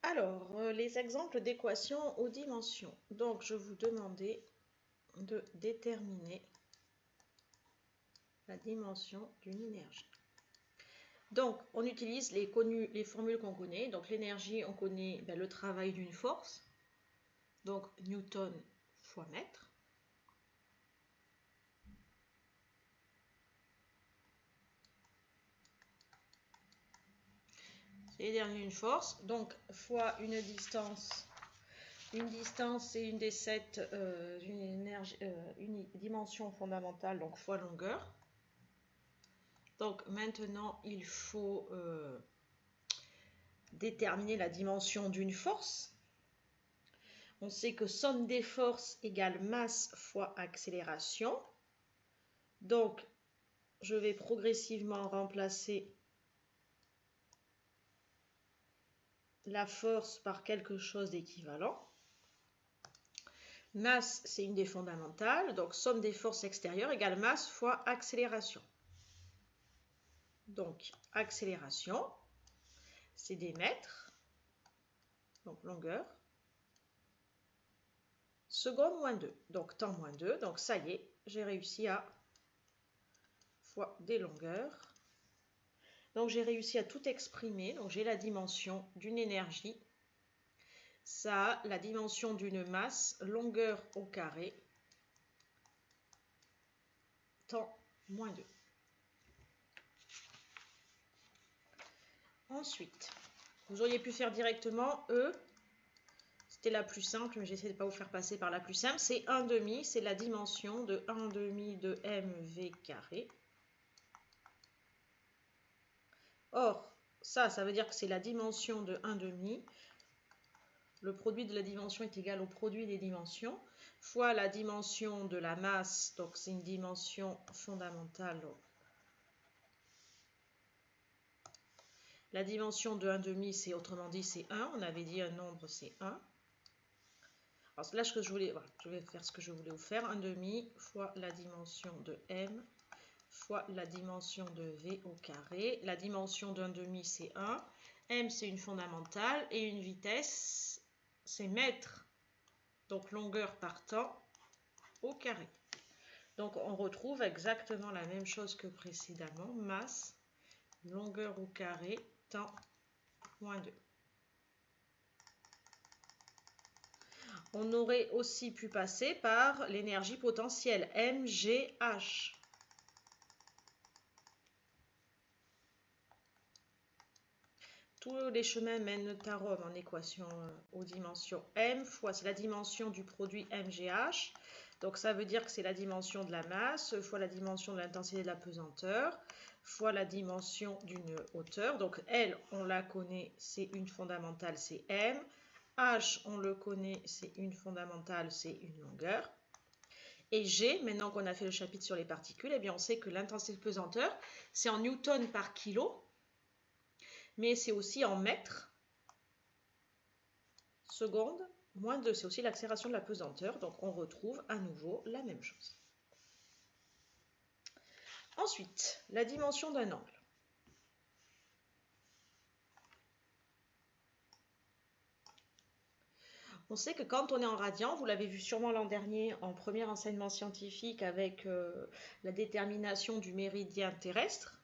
Alors, les exemples d'équations aux dimensions. Donc, je vous demandais de déterminer la dimension d'une énergie. Donc, on utilise les formules qu'on connaît. Donc, l'énergie, on connaît le travail d'une force. Donc, Newton fois mètre. C'est l'énergie d'une force. Donc, fois une distance. Une distance, c'est une des 7 une dimension fondamentale, donc fois longueur. Donc maintenant, il faut déterminer la dimension d'une force. On sait que somme des forces égale masse fois accélération. Donc, je vais progressivement remplacer la force par quelque chose d'équivalent. Masse, c'est une des fondamentales. Donc, somme des forces extérieures égale masse fois accélération. Donc, accélération, c'est des mètres, donc longueur, seconde moins 2, donc temps moins 2, donc ça y est, j'ai réussi à fois des longueurs. Donc j'ai réussi à tout exprimer, donc j'ai la dimension d'une énergie, ça a la dimension d'une masse, longueur au carré, temps moins 2. Ensuite, vous auriez pu faire directement E, c'était la plus simple, mais j'essaie de ne pas vous faire passer par la plus simple, c'est 1/2, c'est la dimension de 1/2 de mv carré. Or, ça veut dire que c'est la dimension de 1/2. Le produit de la dimension est égal au produit des dimensions, fois la dimension de la masse, donc c'est une dimension fondamentale. La dimension de 1/2, c'est autrement dit, c'est 1. On avait dit un nombre, c'est 1. Alors là, je vais faire ce que je voulais vous faire. 1/2 fois la dimension de m fois la dimension de v au carré. La dimension de 1/2, c'est 1. M, c'est une fondamentale. Et une vitesse, c'est mètre. Donc longueur par temps au carré. Donc on retrouve exactement la même chose que précédemment. Masse, longueur au carré, temps moins 2. On aurait aussi pu passer par l'énergie potentielle, MGH. Tous les chemins mènent à Rome en équation aux dimensions M fois, c'est la dimension du produit MGH. Donc ça veut dire que c'est la dimension de la masse fois la dimension de l'intensité de la pesanteur fois la dimension d'une hauteur. Donc L, on la connaît, c'est une fondamentale, c'est M. H, on le connaît, c'est une fondamentale, c'est une longueur. Et G, maintenant qu'on a fait le chapitre sur les particules, eh bien on sait que l'intensité de pesanteur, c'est en newton par kilo, mais c'est aussi en mètres seconde moins 2. C'est aussi l'accélération de la pesanteur, donc on retrouve à nouveau la même chose. Ensuite, la dimension d'un angle. On sait que quand on est en radian, vous l'avez vu sûrement l'an dernier en premier enseignement scientifique avec la détermination du méridien terrestre,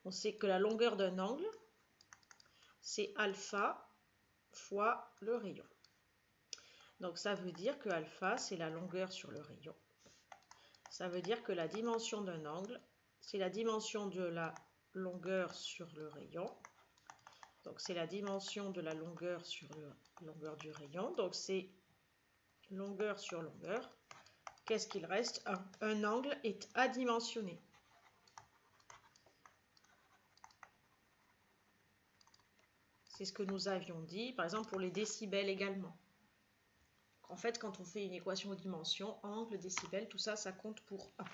on sait que la longueur d'un angle, c'est alpha fois le rayon. Donc ça veut dire que alpha, c'est la longueur sur le rayon. Ça veut dire que la dimension d'un angle, c'est la dimension de la longueur sur le rayon. Donc c'est la dimension de la longueur sur la longueur du rayon. Donc c'est longueur sur longueur. Qu'est-ce qu'il reste? Un angle est adimensionné. C'est ce que nous avions dit, par exemple pour les décibels également. En fait, quand on fait une équation aux dimensions, angle, décibels, tout ça, ça compte pour 1.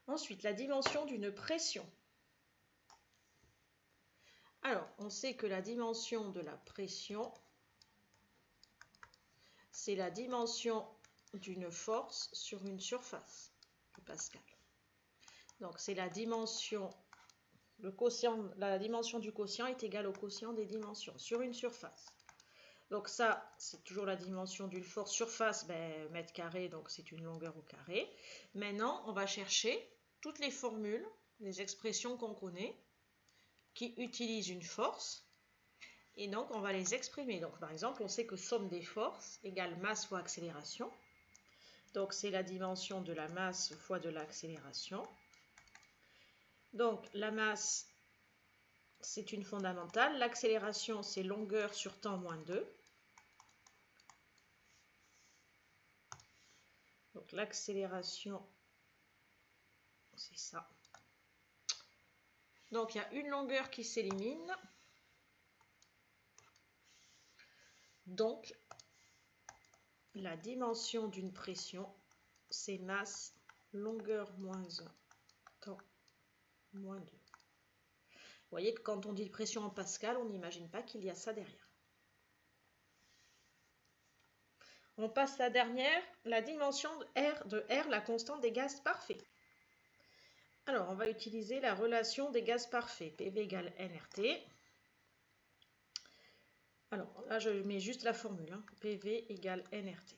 Ensuite, la dimension d'une pression. Alors, on sait que la dimension de la pression, c'est la dimension d'une force sur une surface de Pascal. Donc, c'est la dimension Le quotient, la dimension du quotient est égale au quotient des dimensions sur une surface. Donc ça, c'est toujours la dimension d'une force surface, mètre carré, donc c'est une longueur au carré. Maintenant, on va chercher toutes les formules, les expressions qu'on connaît, qui utilisent une force, et donc on va les exprimer. Donc par exemple, on sait que somme des forces égale masse fois accélération. Donc c'est la dimension de la masse fois de l'accélération. Donc la masse, c'est une fondamentale. L'accélération, c'est longueur sur temps moins 2. Donc l'accélération, c'est ça. Donc il y a une longueur qui s'élimine. Donc la dimension d'une pression, c'est masse, longueur moins 1, temps moins 2. Vous voyez que quand on dit pression en pascal, on n'imagine pas qu'il y a ça derrière. On passe la dernière, la dimension de R, la constante des gaz parfaits. Alors, on va utiliser la relation des gaz parfaits, PV égale nRT. Alors, là, je mets juste la formule, PV égale nRT.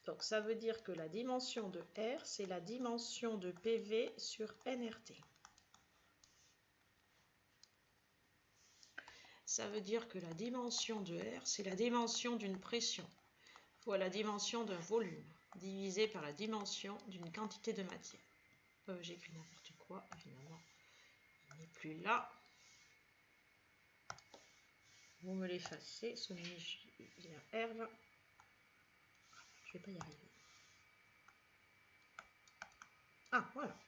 Donc, ça veut dire que la dimension de R, c'est la dimension de PV sur nRT. Ça veut dire que la dimension de R, c'est la dimension d'une pression fois la dimension d'un volume divisé par la dimension d'une quantité de matière. J'écris n'importe quoi, évidemment. Il n'est plus là. Vous me l'effacez, ce n'est R là. Je ne vais pas y arriver. Ah, voilà.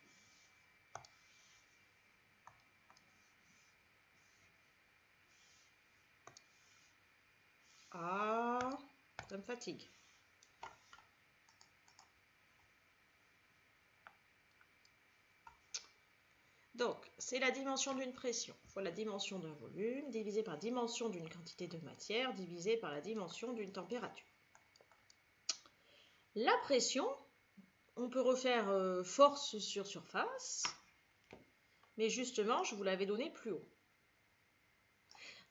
Ah, ça me fatigue. Donc, c'est la dimension d'une pression fois la dimension d'un volume divisé par la dimension d'une quantité de matière divisé par la dimension d'une température. La pression, on peut refaire force sur surface, mais justement, je vous l'avais donné plus haut.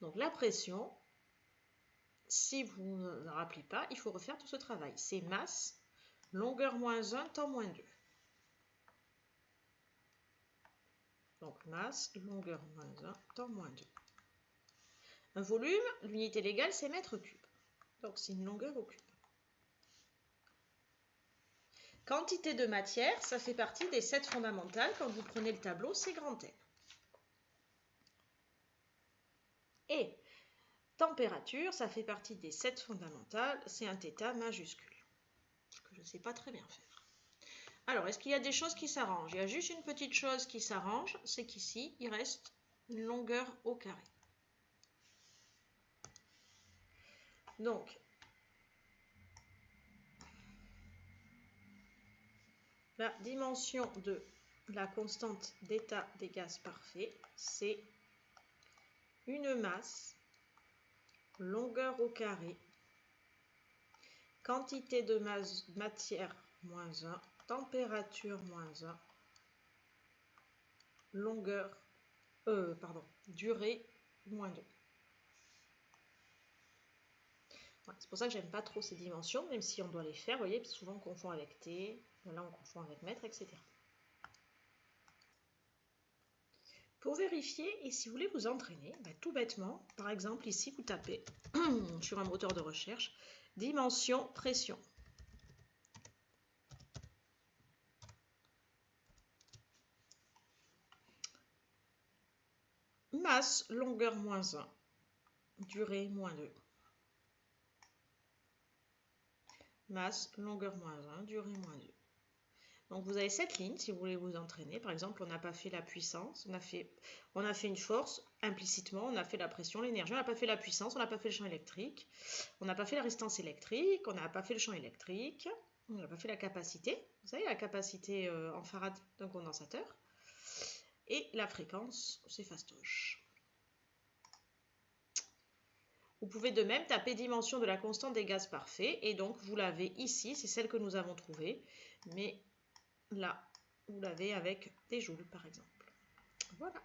Donc la pression, si vous ne vous rappelez pas, il faut refaire tout ce travail. C'est masse, longueur moins 1, temps moins 2. Donc masse, longueur moins 1, temps moins 2. Un volume, l'unité légale, c'est mètre cube. Donc c'est une longueur au cube. Quantité de matière, ça fait partie des 7 fondamentales. Quand vous prenez le tableau, c'est grand N. Et température, ça fait partie des 7 fondamentales. C'est un θ majuscule, que je ne sais pas très bien faire. Alors, est-ce qu'il y a des choses qui s'arrangent? Il y a juste une petite chose qui s'arrange, c'est qu'ici, il reste une longueur au carré. Donc, la dimension de la constante d'état des gaz parfaits, c'est une masse, longueur au carré, quantité de matière moins 1, température moins 1, longueur, durée moins 2. Ouais, c'est pour ça que j'aime pas trop ces dimensions, même si on doit les faire, vous voyez, souvent on confond avec T, là on confond avec mètre, etc. Pour vérifier, et si vous voulez vous entraîner, tout bêtement, par exemple ici vous tapez sur un moteur de recherche, dimension pression. Masse, longueur moins 1, durée moins 2. Masse, longueur moins 1, durée moins 2. Donc vous avez cette ligne si vous voulez vous entraîner. Par exemple, on n'a pas fait la puissance, on a fait une force, implicitement, on a fait la pression, l'énergie, on n'a pas fait la puissance, on n'a pas fait le champ électrique, on n'a pas fait la résistance électrique, on n'a pas fait le champ électrique, on n'a pas fait la capacité, vous savez la capacité en farad d'un condensateur, et la fréquence, c'est fastoche. Vous pouvez de même taper dimension de la constante des gaz parfaits, et donc vous l'avez ici, c'est celle que nous avons trouvée, mais là, vous l'avez avec des joules par exemple. Voilà.